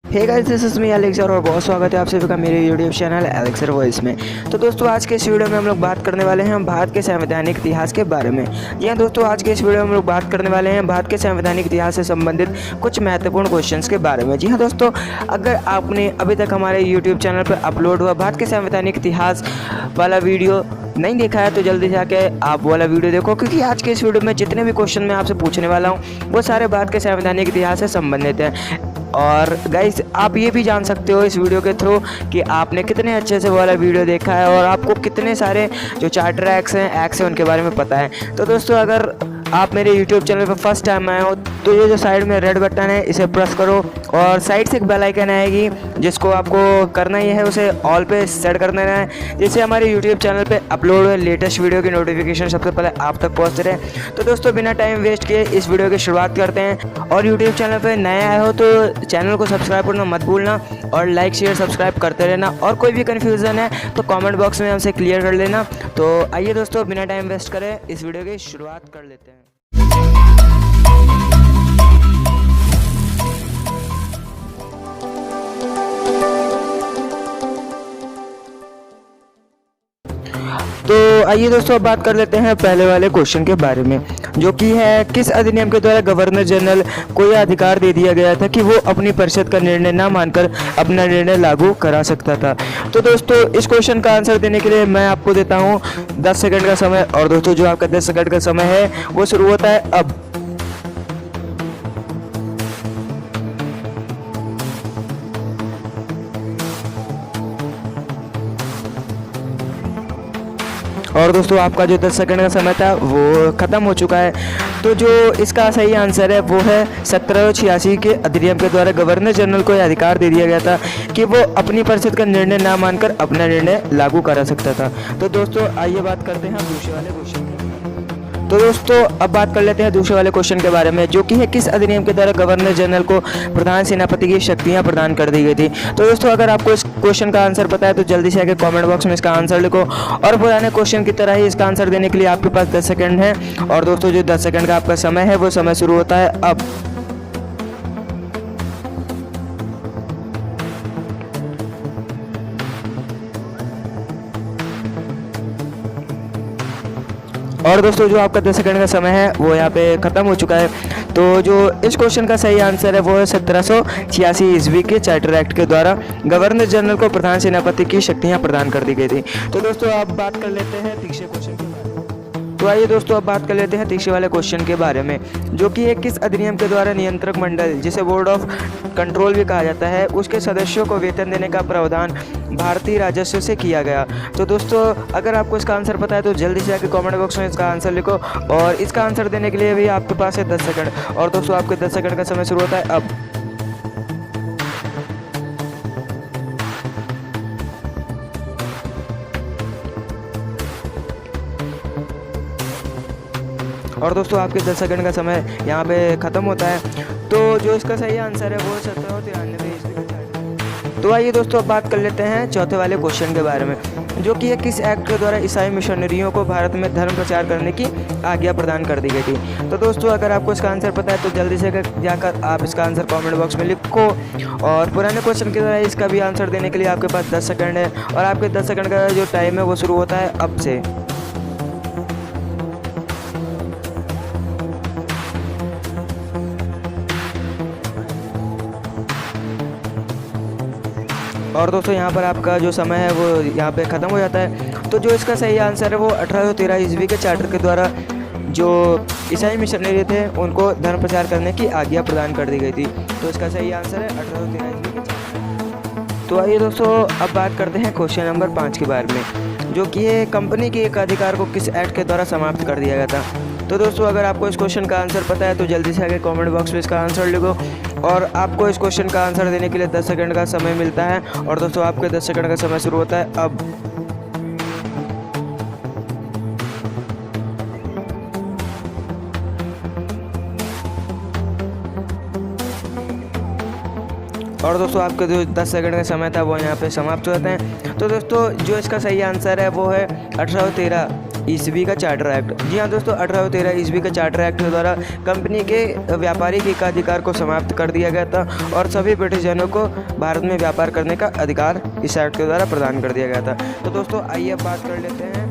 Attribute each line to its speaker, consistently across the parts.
Speaker 1: Hey guys, this is me एलेक्सर और बहुत स्वागत है आप सभी का मेरे यूट्यूब चैनल एलेक्सर वॉइस में। तो दोस्तों, आज के इस वीडियो में हम लोग बात करने वाले हैं भारत के संवैधानिक इतिहास के बारे में। जी हाँ दोस्तों, आज के इस वीडियो में हम लोग बात करने वाले हैं भारत के संवैधानिक इतिहास से संबंधित कुछ महत्वपूर्ण क्वेश्चंस के बारे में। जी हाँ दोस्तों, अगर आपने अभी तक हमारे यूट्यूब चैनल पर अपलोड हुआ भारत के संवैधानिक इतिहास वाला वीडियो नहीं देखा है तो जल्दी जाके आप वाला वीडियो देखो, क्योंकि आज के इस वीडियो में जितने भी क्वेश्चन मैं आपसे पूछने वाला हूँ वो सारे भारत के संवैधानिक इतिहास से संबंधित हैं। और गाइस, आप ये भी जान सकते हो इस वीडियो के थ्रू कि आपने कितने अच्छे से वो वाला वीडियो देखा है और आपको कितने सारे जो चार्टर एक्ट हैं उनके बारे में पता है। तो दोस्तों, अगर आप मेरे YouTube चैनल पर फर्स्ट टाइम आए हो तो ये जो साइड में रेड बटन है इसे प्रेस करो और साइड से एक बेल आइकन आएगी जिसको आपको करना ही है उसे ऑल पे सेट कर देना है, जिससे हमारे YouTube चैनल पे अपलोड हुए लेटेस्ट वीडियो की नोटिफिकेशन सबसे पहले आप तक पहुंचते रहे। तो दोस्तों, बिना टाइम वेस्ट किए इस वीडियो की शुरुआत करते हैं। और YouTube चैनल पर नए आए हो तो चैनल को सब्सक्राइब करना मत भूलना और लाइक शेयर सब्सक्राइब करते रहना। और कोई भी कन्फ्यूज़न है तो कॉमेंट बॉक्स में हमसे क्लियर कर लेना। तो आइए दोस्तों, बिना टाइम वेस्ट करें इस वीडियो की शुरुआत कर लेते हैं। तो आइए दोस्तों, अब बात कर लेते हैं पहले वाले क्वेश्चन के बारे में, जो कि है किस अधिनियम के द्वारा गवर्नर जनरल को यह अधिकार दे दिया गया था कि वो अपनी परिषद का निर्णय ना मानकर अपना निर्णय लागू करा सकता था। तो दोस्तों, इस क्वेश्चन का आंसर देने के लिए मैं आपको देता हूँ 10 सेकंड का समय। और दोस्तों, जो आपका 10 सेकंड का समय है वो शुरू होता है अब। और दोस्तों, आपका जो 10 सेकंड का समय था वो ख़त्म हो चुका है। तो जो इसका सही आंसर है वो है 1786 के अधिनियम के द्वारा गवर्नर जनरल को यह अधिकार दे दिया गया था कि वो अपनी परिषद का निर्णय ना मानकर अपना निर्णय लागू करा सकता था। तो दोस्तों, आइए बात करते हैं दूसरे वाले क्वेश्चन। तो दोस्तों, अब बात कर लेते हैं दूसरे वाले क्वेश्चन के बारे में, जो कि है किस अधिनियम के द्वारा गवर्नर जनरल को प्रधान सेनापति की शक्तियां प्रदान कर दी गई थी। तो दोस्तों, अगर आपको इस क्वेश्चन का आंसर पता है तो जल्दी से आके कमेंट बॉक्स में इसका आंसर लिखो। और पुराने क्वेश्चन की तरह ही इसका आंसर देने के लिए आपके पास 10 सेकंड है। और दोस्तों, जो 10 सेकंड का आपका समय है वो समय शुरू होता है अब। और दोस्तों, जो आपका 10 सेकंड का समय है वो यहाँ पे ख़त्म हो चुका है। तो जो इस क्वेश्चन का सही आंसर है वो है 1786 ईस्वी के चार्टर एक्ट के द्वारा गवर्नर जनरल को प्रधान सेनापति की शक्तियाँ प्रदान कर दी गई थी। तो दोस्तों, अब बात कर लेते हैं तीसरे क्वेश्चन के बारे में। तो आइए दोस्तों, अब बात कर लेते हैं तीसरे वाले क्वेश्चन के बारे में, जो कि है किस अधिनियम के द्वारा नियंत्रक मंडल, जिसे बोर्ड ऑफ कंट्रोल भी कहा जाता है, उसके सदस्यों को वेतन देने का प्रावधान भारतीय राजस्व से किया गया। तो दोस्तों, अगर आपको इसका आंसर पता है तो जल्दी से आकर कमेंट बॉक्स में इसका आंसर लिखो। और इसका आंसर देने के लिए भी आपके पास है 10 सेकंड। और दोस्तों, आपके 10 सेकंड का समय शुरू होता है अब। और दोस्तों, आपके 10 सेकंड का समय यहाँ पे ख़त्म होता है। तो जो इसका सही आंसर है वो 1793 ईस्वी का चार्टर। तो आइए दोस्तों, अब बात कर लेते हैं चौथे वाले क्वेश्चन के बारे में, जो कि है किस एक्ट के द्वारा ईसाई मिशनरियों को भारत में धर्म प्रचार करने की आज्ञा प्रदान कर दी गई थी। तो दोस्तों, अगर आपको इसका आंसर पता है तो जल्दी से जाकर आप इसका आंसर कमेंट बॉक्स में लिखो। और पुराने क्वेश्चन की तरह इसका भी आंसर देने के लिए आपके पास 10 सेकंड है। और आपके 10 सेकंड का जो टाइम है वो शुरू होता है अब से। और दोस्तों, यहाँ पर आपका जो समय है वो यहाँ पे ख़त्म हो जाता है। तो जो इसका सही आंसर है वो 1813 ईस्वी के चार्टर के द्वारा जो ईसाई मिशनरी थे उनको धर्म प्रचार करने की आज्ञा प्रदान कर दी गई थी। तो इसका सही आंसर है 1813 ईस्वी के चार्टर। तो आइए दोस्तों, अब बात करते हैं क्वेश्चन नंबर 5 के बारे में, जो कि है कंपनी के एक अधिकार को किस एक्ट के द्वारा समाप्त कर दिया गया था। तो दोस्तों, अगर आपको इस क्वेश्चन का आंसर पता है तो जल्दी से आगे कमेंट बॉक्स में इसका आंसर लिखो। और आपको इस क्वेश्चन का आंसर देने के लिए 10 सेकंड का समय मिलता है। और दोस्तों, आपके 10 सेकंड का समय शुरू होता है अब। और दोस्तों, आपका जो 10 सेकंड का समय था वो यहाँ पे समाप्त हो जाता है। तो दोस्तों, जो इसका सही आंसर है वो है 1813 ईस्वी का चार्टर एक्ट। जी हाँ दोस्तों, 1813 ईस्वी का चार्टर एक्ट के द्वारा कंपनी के व्यापारिक एकाधिकार को समाप्त कर दिया गया था और सभी ब्रिटिश जनों को भारत में व्यापार करने का अधिकार इस एक्ट के द्वारा प्रदान कर दिया गया था। तो दोस्तों आइए अब बात कर लेते हैं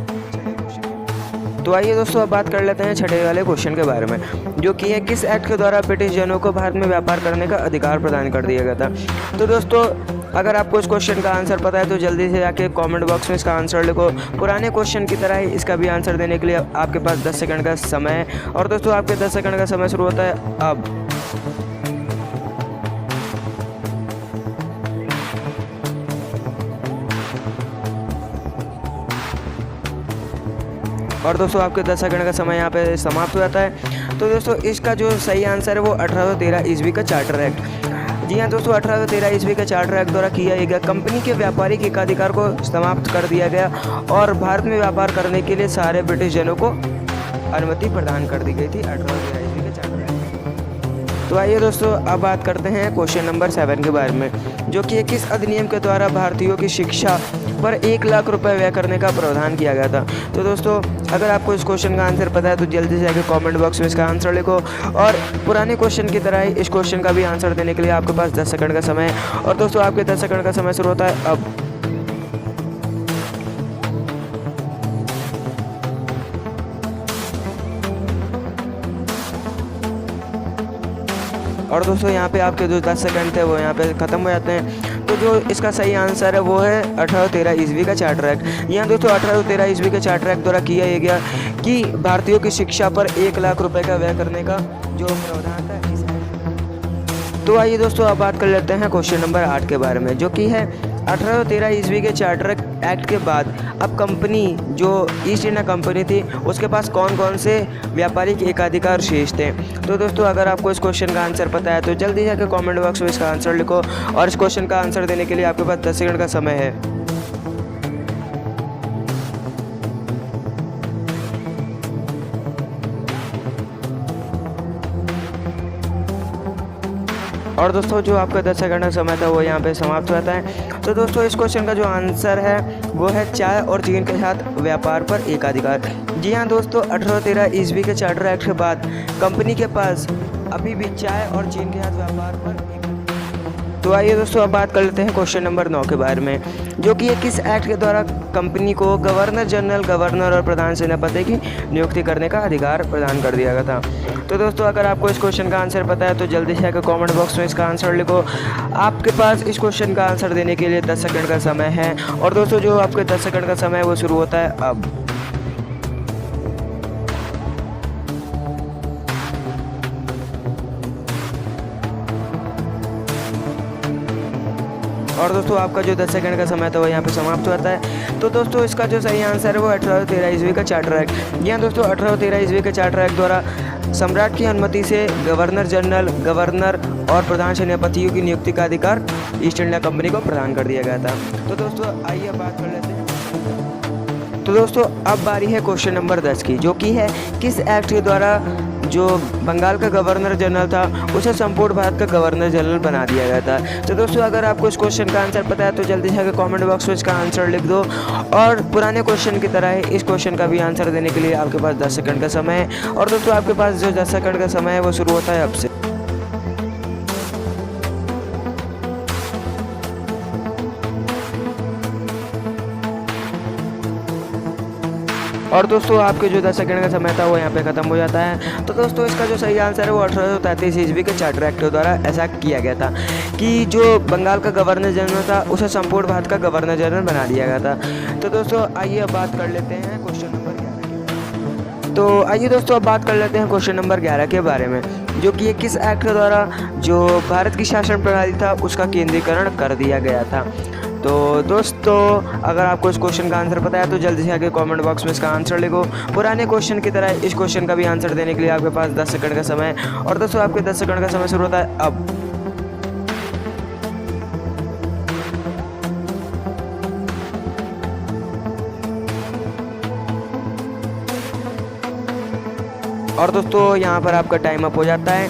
Speaker 1: अब बात कर लेते हैं छठे वाले क्वेश्चन के बारे में, जो कि है किस एक्ट के द्वारा ब्रिटिश जनों को भारत में व्यापार करने का अधिकार प्रदान कर दिया गया था। तो दोस्तों अगर आपको इस क्वेश्चन का आंसर पता है तो जल्दी से जाके कमेंट बॉक्स में इसका आंसर लिखो। पुराने क्वेश्चन की तरह ही इसका भी आंसर देने के लिए आपके पास 10 सेकंड का समय है और दोस्तों आपके 10 सेकंड का समय शुरू होता है अब। और दोस्तों आपके 10 सेकंड का समय यहाँ पे समाप्त हो जाता है। तो दोस्तों इसका जो सही आंसर है वो 1813 ईस्वी का चार्टर एक्ट। जी हाँ दोस्तों, 1813 ईस्वी का चार्टर एक्ट द्वारा किया गया कंपनी के व्यापारिक एकाधिकार को समाप्त कर दिया गया और भारत में व्यापार करने के लिए सारे ब्रिटिश जनों को अनुमति प्रदान कर दी गई थी 1813 ईस्वी के चार्टर एक्ट। तो आइए दोस्तों अब बात करते हैं क्वेश्चन नंबर 7 के बारे में, जो कि किस अधिनियम के द्वारा भारतीयों की शिक्षा पर 1 लाख रुपए व्यय करने का प्रावधान किया गया था। तो दोस्तों अगर आपको इस क्वेश्चन का आंसर पता है तो जल्दी से जाकर कमेंट बॉक्स में इसका आंसर लिखो और पुराने क्वेश्चन की तरह ही इस क्वेश्चन का भी आंसर देने के लिए आपके पास 10 सेकंड का समय है और दोस्तों आपके 10 सेकंड का समय शुरू होता है अब। और दोस्तों यहाँ पे आपके जो 10 सेकंड थे वो यहाँ पे ख़त्म हो जाते हैं। तो जो इसका सही आंसर है वो है 1813 ईस्वी का चार्टर एक्ट। यहाँ दोस्तों 1813 ईस्वी के चार्टर एक्ट द्वारा किया गया कि भारतीयों की शिक्षा पर 1 लाख रुपए का व्यय करने का जो प्रावधान था इस। तो आइए दोस्तों अब बात कर लेते हैं क्वेश्चन नंबर 8 के बारे में, जो कि है 1813 ईस्वी के चार्टर एक्ट के बाद अब कंपनी जो ईस्ट इंडिया कंपनी थी उसके पास कौन कौन से व्यापारिक एकाधिकार शेष थे। तो दोस्तों अगर आपको इस क्वेश्चन का आंसर पता है तो जल्दी जाकर कमेंट बॉक्स में इसका आंसर लिखो और इस क्वेश्चन का आंसर देने के लिए आपके पास 10 सेकंड का समय है। और दोस्तों जो आपका 10 सेकंड का समय था वो यहाँ पे समाप्त हो जाता है। तो दोस्तों इस क्वेश्चन का जो आंसर है वो है चाय और चीन के साथ व्यापार पर एकाधिकार। जी हाँ दोस्तों, 1813 ईस्वी के चार्टर एक्ट के बाद कंपनी के पास अभी भी चाय और चीन के साथ व्यापार पर। तो आइए दोस्तों अब बात कर लेते हैं क्वेश्चन नंबर 9 के बारे में, जो कि किस एक्ट के द्वारा कंपनी को गवर्नर जनरल, गवर्नर और प्रधान सेनापति की नियुक्ति करने का अधिकार प्रदान कर दिया गया था। तो दोस्तों अगर आपको इस क्वेश्चन का आंसर पता है तो जल्दी से आकर कमेंट बॉक्स में इसका आंसर लिखो। आपके पास इस क्वेश्चन का आंसर देने के लिए 10 सेकंड का समय है और दोस्तों जो आपके 10 सेकंड का समय है वो शुरू होता है अब। और दोस्तों आपका जो 10 सेकंड का समय था वो यहाँ पे समाप्त हो जाता है। तो दोस्तों इसका जो सही आंसर है वो 1813 ईस्वी का चार्टर एक्ट। जी हाँ दोस्तों, 1813 ईस्वी के चार्टर एक्ट द्वारा सम्राट की अनुमति से गवर्नर जनरल, गवर्नर और प्रधान सेनापतियों की नियुक्ति का अधिकार ईस्ट इंडिया कंपनी को प्रदान कर दिया गया था। तो दोस्तों आइए बात कर लेते हैं। तो दोस्तों अब बारी है क्वेश्चन नंबर 10 की, जो कि है किस एक्ट के द्वारा जो बंगाल का गवर्नर जनरल था उसे संपूर्ण भारत का गवर्नर जनरल बना दिया गया था। तो दोस्तों अगर आपको इस क्वेश्चन का आंसर पता है तो जल्दी से कमेंट बॉक्स में इसका आंसर लिख दो और पुराने क्वेश्चन की तरह ही इस क्वेश्चन का भी आंसर देने के लिए आपके पास 10 सेकंड का समय है और दोस्तों आपके पास जो 10 सेकंड का समय है वो शुरू होता है अब से। और दोस्तों आपके जो 10 सेकंड का समय था वो यहाँ पे ख़त्म हो जाता है। तो दोस्तों इसका जो सही आंसर है वो 1833 ईस्वी के चार्टर एक्ट द्वारा ऐसा किया गया था कि जो बंगाल का गवर्नर जनरल था उसे संपूर्ण भारत का गवर्नर जनरल बना दिया गया था। तो दोस्तों आइए अब बात कर लेते हैं क्वेश्चन नंबर 11। तो आइए दोस्तों अब बात कर लेते हैं क्वेश्चन नंबर 11 के बारे में, जो कि किस एक्ट के द्वारा जो भारत की शासन प्रणाली था उसका केंद्रीकरण कर दिया गया था। तो दोस्तों अगर आपको इस क्वेश्चन का आंसर पता है तो जल्दी से आके कमेंट बॉक्स में इसका आंसर लिखो। पुराने क्वेश्चन की तरह इस क्वेश्चन का भी आंसर देने के लिए आपके पास 10 सेकंड का समय है और दोस्तों आपके 10 सेकंड का समय शुरू होता है अब। और दोस्तों यहाँ पर आपका टाइम अप हो जाता है।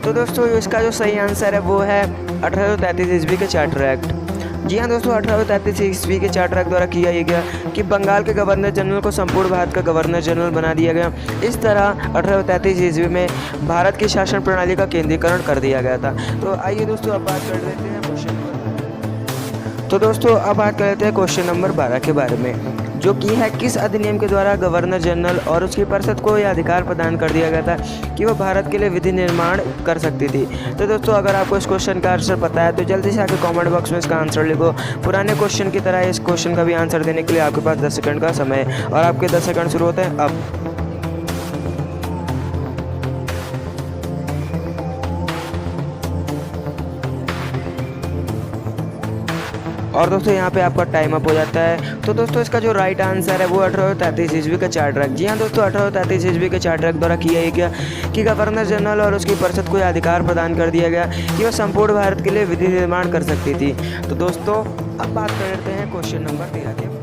Speaker 1: तो दोस्तों इसका जो सही आंसर है वो है 1833 ईस्वी के चार्टर एक्ट। जी हाँ दोस्तों, 1833 ईस्वी के चार्टर एक्ट द्वारा किया ये गया कि बंगाल के गवर्नर जनरल को संपूर्ण भारत का गवर्नर जनरल बना दिया गया। इस तरह 1833 ईस्वी में भारत की शासन प्रणाली का केंद्रीकरण कर दिया गया था। तो आइए दोस्तों अब बात कर लेते हैं क्वेश्चन नंबर। तो दोस्तों अब बात कर लेते हैं क्वेश्चन नंबर 12 के बारे में, जो कि है किस अधिनियम के द्वारा गवर्नर जनरल और उसकी परिषद को यह अधिकार प्रदान कर दिया गया था कि वह भारत के लिए विधि निर्माण कर सकती थी। तो दोस्तों अगर आपको इस क्वेश्चन का आंसर पता है तो जल्दी से आके कमेंट बॉक्स में इसका आंसर लिखो। पुराने क्वेश्चन की तरह इस क्वेश्चन का भी आंसर देने के लिए आपके पास 10 सेकंड का समय है और आपके 10 सेकंड शुरू होते हैं अब। और दोस्तों यहाँ पे आपका टाइम अप हो जाता है। तो दोस्तों इसका जो राइट आंसर है वो 1833 ईस्वी का चार्टर एक्ट। जी हाँ दोस्तों, 1833 ईस्वी के चार्टर एक्ट द्वारा किया ये गया कि गवर्नर जनरल और उसकी परिषद को यह अधिकार प्रदान कर दिया गया कि वह संपूर्ण भारत के लिए विधि निर्माण कर सकती थी। तो दोस्तों अब बात कर लेते हैं क्वेश्चन नंबर 13 के।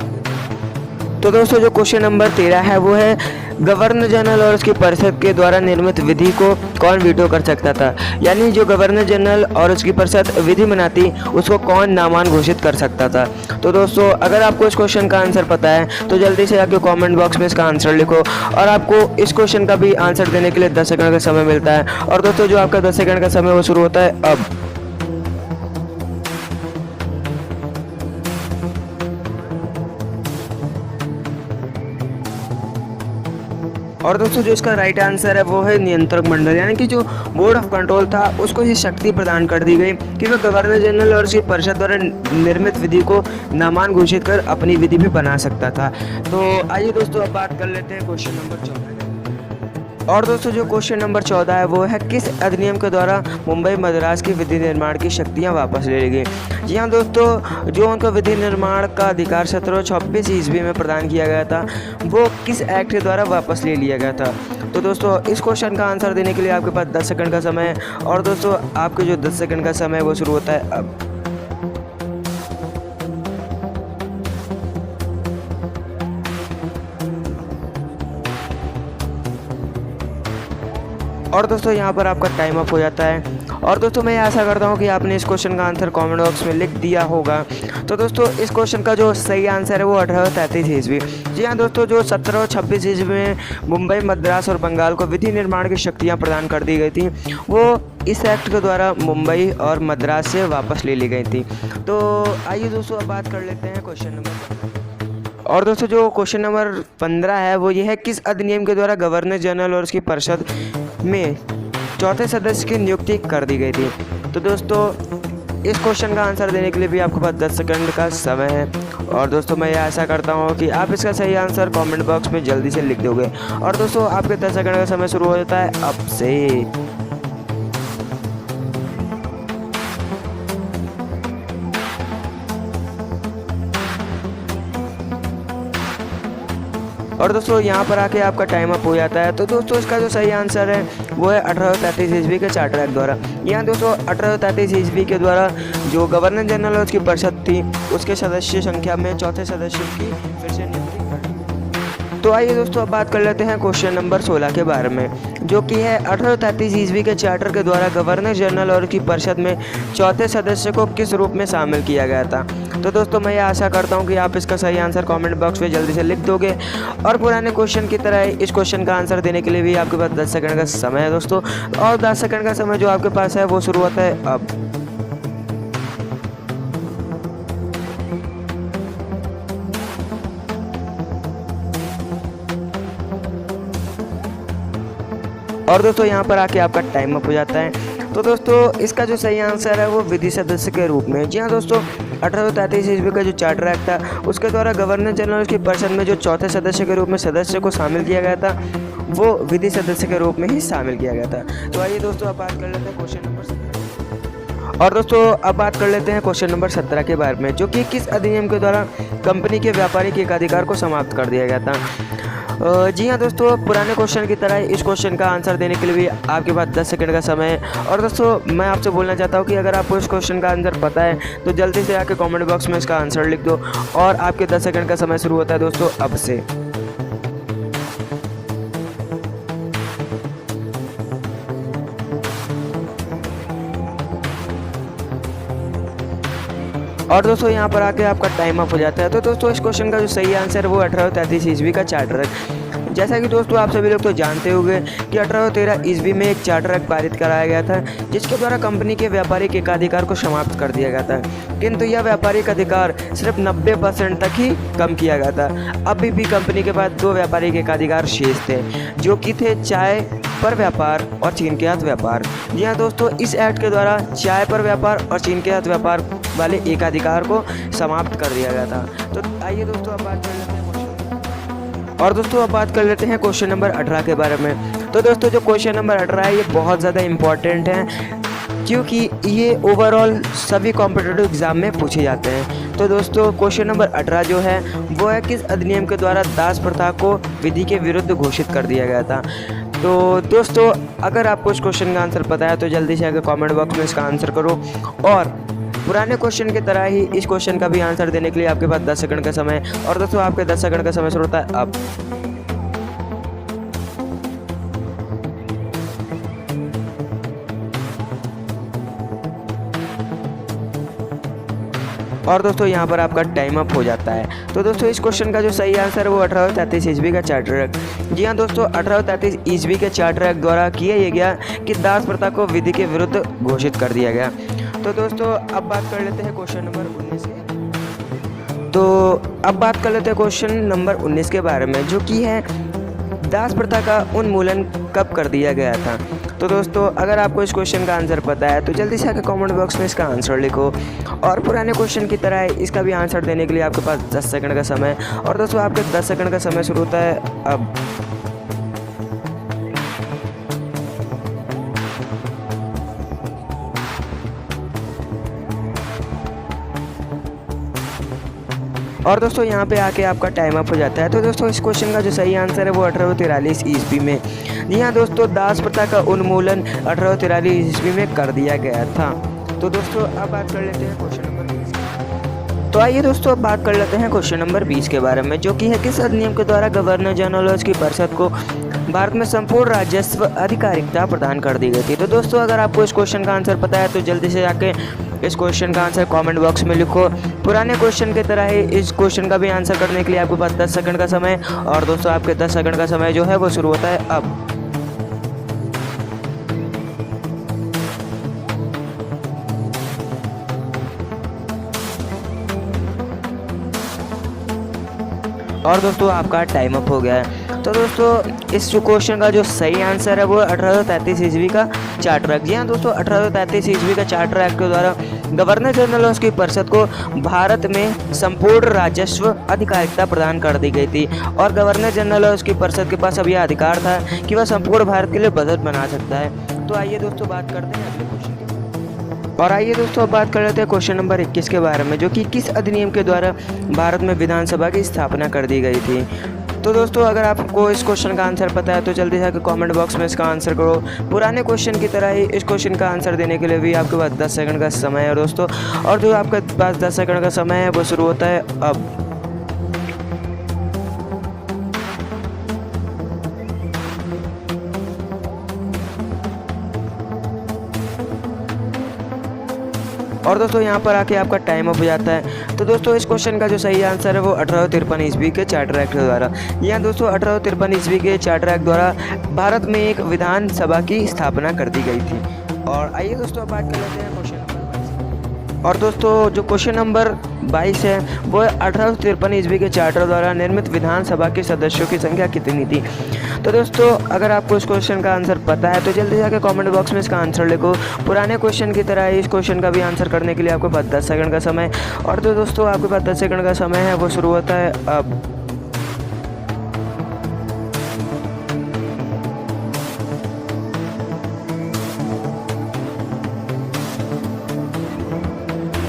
Speaker 1: तो दोस्तों जो क्वेश्चन नंबर 13 है वो है गवर्नर जनरल और उसकी परिषद के द्वारा निर्मित विधि को कौन वीटो कर सकता था, यानी जो गवर्नर जनरल और उसकी परिषद विधि बनाती उसको कौन नामान घोषित कर सकता था। तो दोस्तों अगर आपको इस क्वेश्चन का आंसर पता है तो जल्दी से आके कमेंट बॉक्स में इसका आंसर लिखो और आपको इस क्वेश्चन का भी आंसर देने के लिए 10 सेकंड का समय मिलता है। और दोस्तों जो आपका 10 सेकंड का समय वो शुरू होता है अब। और दोस्तों जो इसका राइट आंसर है वो है नियंत्रक मंडल, यानी कि जो बोर्ड ऑफ कंट्रोल था उसको ये शक्ति प्रदान कर दी गई कि वह गवर्नर जनरल और उसकी परिषद द्वारा निर्मित विधि को नामान घोषित कर अपनी विधि भी बना सकता था। तो आइए दोस्तों अब बात कर लेते हैं क्वेश्चन नंबर 14। और दोस्तों जो क्वेश्चन नंबर 14 है वो है किस अधिनियम के द्वारा मुंबई मद्रास की विधि निर्माण की शक्तियाँ वापस ले ली गई। जी हाँ दोस्तों, जो उनको विधि निर्माण का अधिकार 1726 ईस्वी में प्रदान किया गया था वो किस एक्ट के द्वारा वापस ले लिया गया था। तो दोस्तों इस क्वेश्चन का आंसर देने के लिए आपके पास 10 सेकंड का समय है और दोस्तों आपके जो 10 सेकंड का समय है वो शुरू होता है अब। और दोस्तों यहाँ पर आपका टाइम अप हो जाता है। और दोस्तों मैं आशा करता हूँ कि आपने इस क्वेश्चन का आंसर कमेंट बॉक्स में लिख दिया होगा। तो दोस्तों इस क्वेश्चन का जो सही आंसर है वो 1833 ईस्वी। जी हाँ दोस्तों, जो 1726 ईस्वी में मुंबई मद्रास और बंगाल को विधि निर्माण की शक्तियाँ प्रदान कर दी गई थी वो इस एक्ट के द्वारा मुंबई और मद्रास से वापस ले ली गई थी। तो आइए दोस्तों अब बात कर लेते हैं क्वेश्चन नंबर। और दोस्तों जो क्वेश्चन नंबर 15 है वो ये है किस अधिनियम के द्वारा गवर्नर जनरल और उसकी परिषद में चौथे सदस्य की नियुक्ति कर दी गई थी। तो दोस्तों इस क्वेश्चन का आंसर देने के लिए भी आपके पास 10 सेकंड का समय है और दोस्तों मैं ये आशा करता हूँ कि आप इसका सही आंसर कमेंट बॉक्स में जल्दी से लिख दोगे। और दोस्तों आपके 10 सेकंड का समय शुरू हो जाता है अब से। और दोस्तों यहाँ पर आके आपका टाइम अप हो जाता है। तो दोस्तों इसका जो सही आंसर है वो है 1833 ईस्वी के चार्टर एक्ट द्वारा। यहाँ दोस्तों 1833 ईस्वी के द्वारा जो गवर्नर जनरल और उसकी परिषद थी उसके सदस्य संख्या में चौथे सदस्य की फिर से नियुक्ति कर दी। तो आइए दोस्तों अब बात कर लेते हैं क्वेश्चन नंबर 16 के बारे में, जो कि है 1833 ईस्वी के चार्टर के द्वारा गवर्नर जनरल और उसकी परिषद में चौथे सदस्य को किस रूप में शामिल किया गया था। तो दोस्तों मैं ये आशा करता हूँ कि आप इसका सही आंसर कमेंट बॉक्स में जल्दी से लिख दोगे और पुराने क्वेश्चन की तरह इस क्वेश्चन का आंसर देने के लिए भी आपके पास 10 सेकंड का समय है दोस्तों। और 10 सेकंड का समय जो आपके पास है वो शुरू होता है अब। और दोस्तों यहाँ पर आके आपका टाइम अप हो जाता है। तो दोस्तों इसका जो सही आंसर है वो विधि सदस्य के रूप में। जी हाँ दोस्तों, 1833 ईस्वी का जो चार्टर एक्ट था उसके द्वारा गवर्नर जनरल की परिषद में जो चौथे सदस्य के रूप में सदस्य को शामिल किया गया था वो विधि सदस्य के रूप में ही शामिल किया गया था। तो आइए दोस्तों अब बात कर लेते हैं क्वेश्चन नंबर 17। और दोस्तों अब बात कर लेते हैं क्वेश्चन नंबर 17 के बारे में, जो कि किस अधिनियम के द्वारा कंपनी के व्यापारिक एकाधिकार को समाप्त कर दिया गया था। जी हाँ दोस्तों, पुराने क्वेश्चन की तरह इस क्वेश्चन का आंसर देने के लिए भी आपके पास 10 सेकंड का समय है। और दोस्तों मैं आपसे बोलना चाहता हूँ कि अगर आपको इस क्वेश्चन का आंसर पता है तो जल्दी से आके कमेंट बॉक्स में इसका आंसर लिख दो और आपके 10 सेकंड का समय शुरू होता है दोस्तों अब से। और दोस्तों यहाँ पर आके आपका टाइम अप हो जाता है। तो दोस्तों इस क्वेश्चन का जो सही आंसर है वो 1833 ईस्वी का चार्टर एक्ट। जैसा कि दोस्तों आप सभी लोग तो जानते होंगे कि 1813 ईस्वी में एक चार्टर एक्ट पारित कराया गया था, जिसके द्वारा कंपनी के व्यापारिक एकाधिकार को समाप्त कर दिया गया था। किंतु यह व्यापारिक अधिकार सिर्फ 90% तक ही कम किया गया था। अभी भी कंपनी के पास 2 व्यापारिक एकाधिकार शेष थे, जो कि थे चाय पर व्यापार और चीन के हाथ व्यापार। जी हाँ दोस्तों, इस एक्ट के द्वारा चाय पर व्यापार और चीन के हाथ व्यापार वाले एकाधिकार को समाप्त कर दिया गया था। तो आइए दोस्तों अब बात कर लेते हैं और दोस्तों अब बात कर लेते हैं क्वेश्चन नंबर 18 के बारे में। तो दोस्तों जो क्वेश्चन नंबर 18 है ये बहुत ज़्यादा इम्पॉर्टेंट है, क्योंकि ये ओवरऑल सभी कॉम्पिटिटिव एग्जाम में पूछे जाते हैं। तो दोस्तों क्वेश्चन नंबर 18 जो है वो है, किस अधिनियम के द्वारा दास प्रथा को विधि के विरुद्ध घोषित कर दिया गया था। तो दोस्तों अगर आपको इस क्वेश्चन का आंसर पता है तो जल्दी से आकर कमेंट बॉक्स में इसका आंसर करो। और पुराने क्वेश्चन की तरह ही इस क्वेश्चन का भी आंसर देने के लिए आपके पास 10 सेकंड का समय, और दोस्तों आपके 10 सेकंड का समय शुरू होता है अब। और दोस्तों यहाँ पर आपका टाइम अप हो जाता है। तो दोस्तों इस क्वेश्चन का जो सही आंसर है वो 1833 ईस्वी का चार्टर एक्ट। जी हाँ दोस्तों, 1833 ईस्वी के चार्टर एक्ट द्वारा किया ये गया कि दास प्रथा को विधि के विरुद्ध घोषित कर दिया गया। तो दोस्तों अब बात कर लेते हैं क्वेश्चन नंबर 19 के। तो अब बात कर लेते हैं क्वेश्चन नंबर 19 के बारे में, जो कि है दास प्रथा का उन्मूलन कब कर दिया गया था। तो दोस्तों अगर आपको इस क्वेश्चन का आंसर पता है तो जल्दी से आकर कमेंट बॉक्स में इसका आंसर लिखो। और पुराने क्वेश्चन की तरह इसका भी आंसर देने के लिए आपके पास 10 सेकंड का समय, और दोस्तों आपके 10 सेकंड का समय शुरू होता है अब। और दोस्तों यहाँ पे आके आपका टाइम अप हो जाता है। तो दोस्तों इस क्वेश्चन का जो सही आंसर है वो 1843 ईस्वी में। जी हाँ दोस्तों, दास प्रथा का उन्मूलन 1843 ईस्वी में कर दिया गया था। तो दोस्तों अब बात कर लेते हैं क्वेश्चन नंबर 20। तो आइए दोस्तों अब बात कर लेते हैं क्वेश्चन नंबर 20 के बारे में, जो कि है किस अधिनियम के द्वारा गवर्नर जनरल की परिषद को भारत में संपूर्ण राजस्व आधिकारिकता प्रदान कर दी गई थी। तो दोस्तों अगर आपको इस क्वेश्चन का आंसर पता है तो जल्दी से जाके इस क्वेश्चन का आंसर कमेंट बॉक्स में लिखो। पुराने क्वेश्चन की तरह ही इस क्वेश्चन का भी आंसर करने के लिए आपके पास 10 सेकंड का समय, और दोस्तों आपके 10 सेकंड का समय जो है वो शुरू होता है अब। और दोस्तों आपका टाइम अप हो गया है। तो दोस्तों इस क्वेश्चन का जो सही आंसर है वो 1833 ईस्वी का चार्टर एक्ट। जी हाँ दोस्तों, 1833 ईस्वी का चार्टर एक्ट के द्वारा गवर्नर जनरल की परिषद को भारत में संपूर्ण राजस्व आधिकारिकता प्रदान कर दी गई थी। और गवर्नर जनरल की परिषद के पास अब यह अधिकार था कि वह संपूर्ण भारत के लिए बजट बना सकता है। तो आइए दोस्तों बात करते हैं अगले क्वेश्चन की। और आइए दोस्तों अब बात कर लेते हैं क्वेश्चन नंबर 21 के बारे में, जो कि किस अधिनियम के द्वारा भारत में विधानसभा की स्थापना कर दी गई थी। तो दोस्तों अगर आपको इस क्वेश्चन का आंसर पता है तो जल्दी से आकर कमेंट बॉक्स में इसका आंसर करो। पुराने क्वेश्चन की तरह ही इस क्वेश्चन का आंसर देने के लिए भी आपके पास 10 सेकंड का समय है दोस्तों, और जो आपके पास 10 सेकंड का समय है वो शुरू होता है अब। और दोस्तों यहाँ पर आके आपका टाइम अप हो जाता है। तो दोस्तों इस क्वेश्चन का जो सही आंसर है वो 1853 ईस्वी के चार्टर एक्ट के द्वारा। यहाँ दोस्तों 1853 ईस्वी के चार्टर एक्ट द्वारा भारत में एक विधानसभा की स्थापना कर दी गई थी। और आइए दोस्तों अब बात कर लेते हैं क्वेश्चन नंबर 22। और दोस्तों जो क्वेश्चन नंबर 22 है वो 1853 ईस्वी के चार्टर द्वारा निर्मित विधानसभा के सदस्यों की संख्या कितनी थी। तो दोस्तों अगर आपको इस क्वेश्चन का आंसर पता है तो जल्दी जाकर कमेंट बॉक्स में इसका आंसर लिखो। पुराने क्वेश्चन की तरह इस क्वेश्चन का भी आंसर करने के लिए आपके पास 10 सेकंड का समय, और तो दोस्तों आपके पास 10 सेकंड का समय है वो शुरू होता है अब।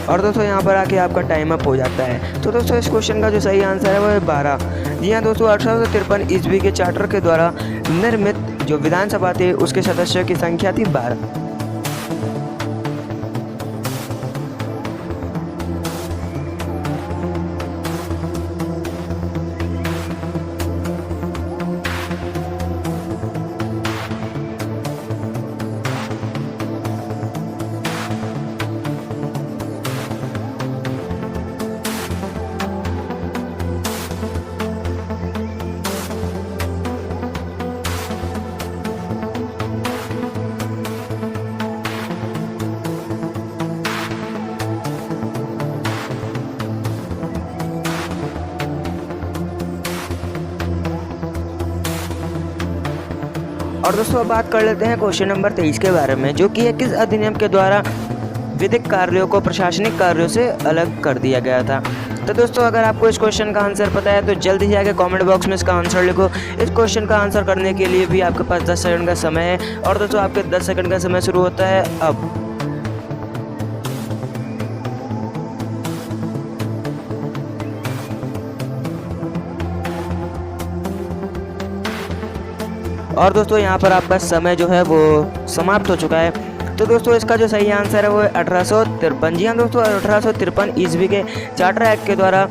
Speaker 1: और दोस्तों यहाँ पर आके आपका टाइम अप हो जाता है। तो दोस्तों इस क्वेश्चन का जो सही आंसर है वो है 12। जी हाँ दोस्तों, 1853 ईस्वी के चार्टर के द्वारा निर्मित जो विधानसभा थी उसके सदस्यों की संख्या थी 12। और दोस्तों अब बात कर लेते हैं क्वेश्चन नंबर 23 के बारे में, जो कि है किस अधिनियम के द्वारा विधिक कार्यों को प्रशासनिक कार्यों से अलग कर दिया गया था। तो दोस्तों अगर आपको इस क्वेश्चन का आंसर पता है तो जल्दी से आके कमेंट बॉक्स में इसका आंसर लिखो। इस क्वेश्चन का आंसर करने के लिए भी आपके पास 10 सेकंड का समय है, और दोस्तों आपके 10 सेकंड का समय शुरू होता है अब। और दोस्तों यहाँ पर आपका समय जो है वो समाप्त हो चुका है। तो दोस्तों इसका जो सही आंसर है वो है 1853। जी हाँ दोस्तों, 1853 ईस्वी के चार्टर एक्ट के द्वारा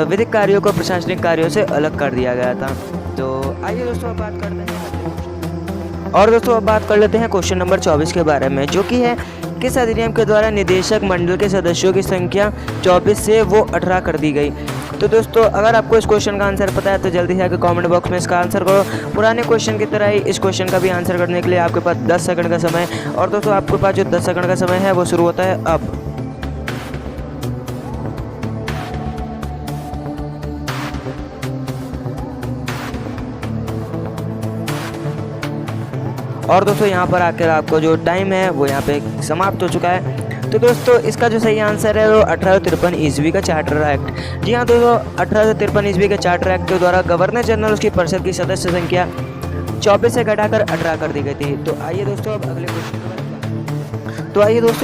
Speaker 1: विधिक कार्यों को प्रशासनिक कार्यों से अलग कर दिया गया था। तो आइए दोस्तों अब बात करते हैं, और दोस्तों अब बात कर लेते हैं क्वेश्चन नंबर 24 के बारे में, जो कि है किस अधिनियम के द्वारा निदेशक मंडल के सदस्यों की संख्या 24 से वो 18 कर दी गई। तो दोस्तों अगर आपको इस क्वेश्चन का आंसर पता है तो जल्दी से आकर कमेंट बॉक्स में इसका आंसर करो। पुराने क्वेश्चन की तरह ही इस क्वेश्चन का भी आंसर करने के लिए आपके पास 10 सेकंड का समय, और दोस्तों आपके पास जो 10 सेकंड का समय है वो शुरू होता है अब। और दोस्तों यहाँ पर आकर आपको जो टाइम है वो यहाँ पे समाप्त हो चुका है। तो दोस्तों इसका जो सही आंसर है वो 1853 ईस्वी का चार्टर एक्ट। जी हाँ दोस्तों, 1853 ईस्वी के चार्टर एक्ट के द्वारा गवर्नर जनरल उसकी परिषद की सदस्य संख्या 24 से घटाकर 18 कर दी गई थी। तो आइए दोस्तों अब अगले क्वेश्चन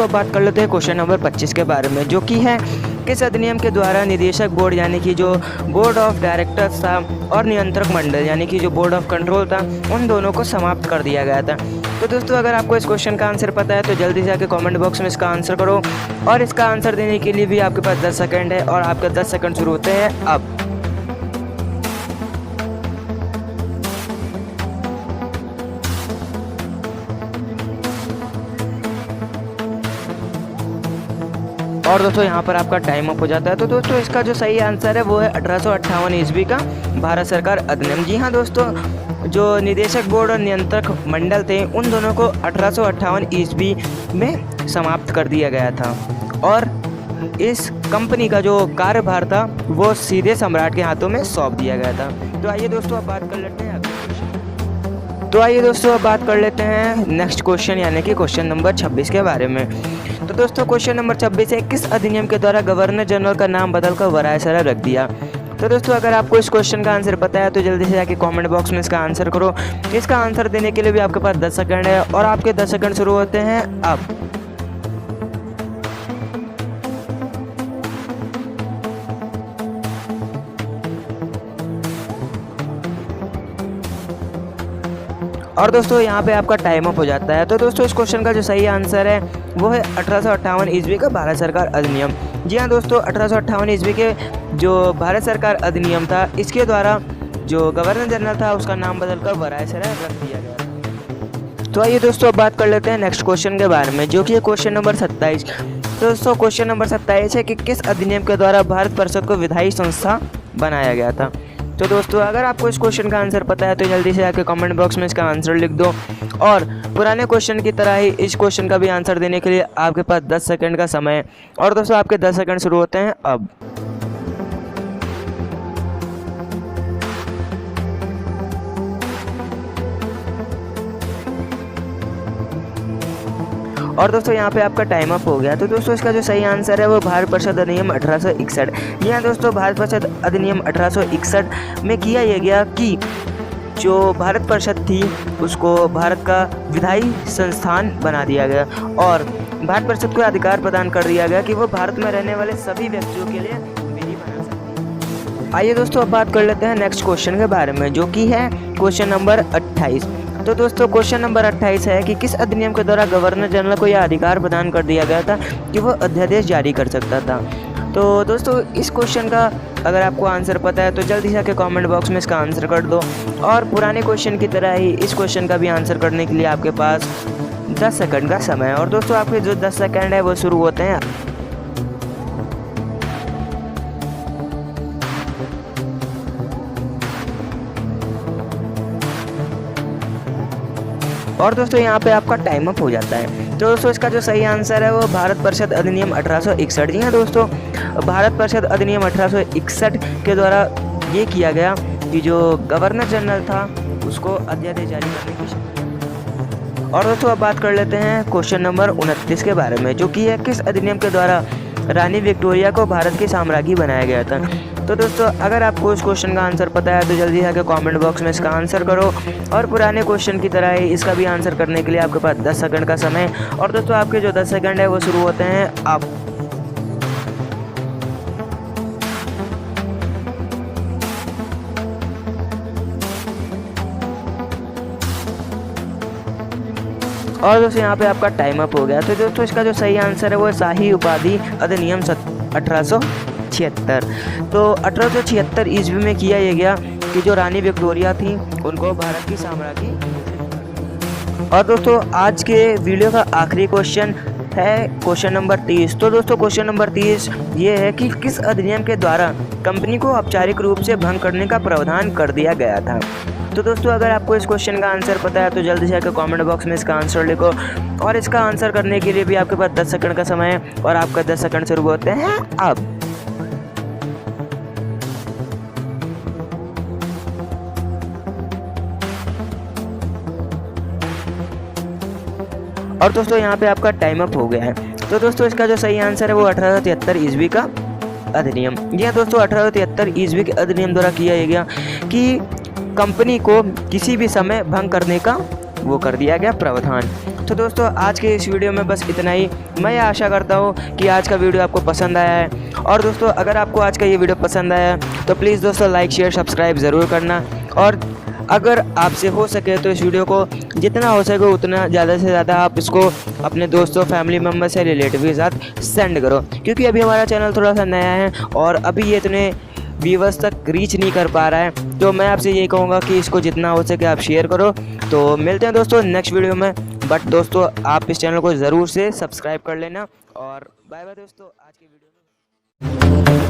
Speaker 1: अब बात कर लेते हैं क्वेश्चन नंबर 25 के बारे में, जो कि है किस अधिनियम के द्वारा निदेशक बोर्ड यानी कि जो बोर्ड ऑफ डायरेक्टर्स था और नियंत्रक मंडल यानी कि जो बोर्ड ऑफ कंट्रोल था, उन दोनों को समाप्त कर दिया गया था। तो दोस्तों अगर आपको इस क्वेश्चन का आंसर पता है तो जल्दी से आके कमेंट बॉक्स में इसका आंसर करो, और इसका आंसर देने के लिए भी आपके पास 10 सेकंड है, और आपके 10 सेकंड शुरू होते हैं अब। और दोस्तों यहाँ पर आपका टाइम अप हो जाता है। तो दोस्तों इसका जो सही आंसर है वो है 1858 ईस्वी का भारत सरकार अधिनियम। जी हाँ दोस्तों, जो निदेशक बोर्ड और नियंत्रक मंडल थे उन दोनों को 1858 ईस्वी में समाप्त कर दिया गया था, और इस कंपनी का जो कार्यभार था वो सीधे सम्राट के हाथों में सौंप दिया गया था। तो आइए दोस्तों अब बात कर लेते हैं नेक्स्ट क्वेश्चन यानी कि क्वेश्चन नंबर 26 के बारे में। तो दोस्तों क्वेश्चन नंबर 26 है किस अधिनियम के द्वारा गवर्नर जनरल का नाम बदलकर वायसराय रख दिया। तो दोस्तों अगर आपको इस क्वेश्चन का आंसर पता है तो जल्दी से जाके कमेंट बॉक्स में इसका आंसर करो। इसका आंसर देने के लिए भी आपके पास 10 सेकंड है, और आपके 10 सेकंड शुरू होते हैं अब। और दोस्तों यहाँ पे आपका टाइम अप हो जाता है। तो दोस्तों इस क्वेश्चन का जो सही आंसर है वो है 1858 ईस्वी का भारत सरकार अधिनियम। जी हाँ दोस्तों, 1858 ईस्वी के जो भारत सरकार अधिनियम था, इसके द्वारा जो गवर्नर जनरल था उसका नाम बदलकर वायसराय रख दिया गया। तो आइए दोस्तों अब बात कर लेते हैं नेक्स्ट क्वेश्चन के बारे में, जो कि है क्वेश्चन नंबर 27। तो दोस्तों क्वेश्चन नंबर 27 है कि किस अधिनियम के द्वारा भारत परिषद को विधायी संस्था बनाया गया था। तो दोस्तों अगर आपको इस क्वेश्चन का आंसर पता है तो जल्दी से आके कमेंट बॉक्स में इसका आंसर लिख दो, और पुराने क्वेश्चन की तरह ही इस क्वेश्चन का भी आंसर देने के लिए आपके पास 10 सेकंड का समय है, और दोस्तों आपके 10 सेकंड शुरू होते हैं अब। और दोस्तों यहाँ पे आपका टाइम अप हो गया। तो दोस्तों इसका जो सही आंसर है वो भारत परिषद अधिनियम 1861। जी हाँ दोस्तों, भारत परिषद अधिनियम 1861 में किया यह गया कि जो भारत परिषद थी उसको भारत का विधायी संस्थान बना दिया गया, और भारत परिषद को अधिकार प्रदान कर दिया गया कि वो भारत में रहने वाले सभी व्यक्तियों के लिए विधि बना सकती है। आइए दोस्तों अब बात कर लेते हैं नेक्स्ट क्वेश्चन के बारे में, जो कि है क्वेश्चन नंबर 28। तो दोस्तों क्वेश्चन नंबर 28 है कि किस अधिनियम के द्वारा गवर्नर जनरल को यह अधिकार प्रदान कर दिया गया था कि वो अध्यादेश जारी कर सकता था। तो दोस्तों इस क्वेश्चन का अगर आपको आंसर पता है तो जल्दी से आके कमेंट बॉक्स में इसका आंसर कर दो, और पुराने क्वेश्चन की तरह ही इस क्वेश्चन का भी आंसर करने के लिए आपके पास 10 सेकंड का समय है, और दोस्तों आपके जो 10 सेकंड है वो शुरू होते हैं। और दोस्तों यहाँ पे आपका टाइम अप हो जाता है। तो दोस्तों इसका जो सही आंसर है वो भारत परिषद अधिनियम 1861। जी हाँ दोस्तों, भारत परिषद अधिनियम 1861 के द्वारा ये किया गया कि जो गवर्नर जनरल था उसको अध्यादेश जारी करने की और दोस्तों अब बात कर लेते हैं क्वेश्चन नंबर 29 के बारे में, जो कि है किस अधिनियम के द्वारा रानी विक्टोरिया को भारत की साम्राज्ञी बनाया गया था। तो दोस्तों अगर आपको इस क्वेश्चन का आंसर पता है तो जल्दी आके कमेंट बॉक्स में इसका आंसर करो। और पुराने क्वेश्चन की तरह ही इसका भी आंसर करने के लिए आपके पास 10 सेकंड का समय। और दोस्तों आपके जो 10 सेकंड है वो शुरू होते हैं अब। और दोस्तों यहाँ पे आपका टाइम अप हो गया। तो दोस्तों इसका जो सही आंसर है वो शाही उपाधि अधिनियम 1876। तो 1876 ईस्वी में किया ये गया कि जो रानी विक्टोरिया थी उनको भारत की साम्राज्ञी। और दोस्तों आज के वीडियो का आखिरी क्वेश्चन है क्वेश्चन नंबर 30। तो दोस्तों क्वेश्चन नंबर 30 ये है कि किस अधिनियम के द्वारा कंपनी को औपचारिक रूप से भंग करने का प्रावधान कर दिया गया था। तो दोस्तों अगर आपको इस क्वेश्चन का आंसर पता है तो जल्दी से आकर कमेंट बॉक्स में इसका आंसर लिखो। और इसका आंसर करने के लिए भी आपके पास 10 सेकंड का समय है और आपका 10 सेकंड शुरू होते हैं अब। और दोस्तों यहाँ पे आपका टाइम अप हो गया है। तो दोस्तों इसका जो सही आंसर है वो 1873 ईस्वी का अधिनियम। जी हाँ दोस्तों 1873 ईस्वी के अधिनियम द्वारा किया गया कि कंपनी को किसी भी समय भंग करने का वो कर दिया गया प्रावधान। तो दोस्तों आज के इस वीडियो में बस इतना ही। मैं आशा करता हूँ कि आज का वीडियो आपको पसंद आया है। और दोस्तों अगर आपको आज का ये वीडियो पसंद आया तो प्लीज़ दोस्तों लाइक शेयर सब्सक्राइब ज़रूर करना। और अगर आपसे हो सके तो इस वीडियो को जितना हो सके उतना ज़्यादा से ज़्यादा आप इसको अपने दोस्तों फैमिली मेम्बर से रिलेटिव के साथ सेंड करो, क्योंकि अभी हमारा चैनल थोड़ा सा नया है और अभी ये इतने व्यूवर्स तक रीच नहीं कर पा रहा है। तो मैं आपसे यही कहूँगा कि इसको जितना हो सके आप शेयर करो। तो मिलते हैं दोस्तों नेक्स्ट वीडियो में। बट दोस्तों आप इस चैनल को ज़रूर से सब्सक्राइब कर लेना। और बाय बाय दोस्तों आज की वीडियो में।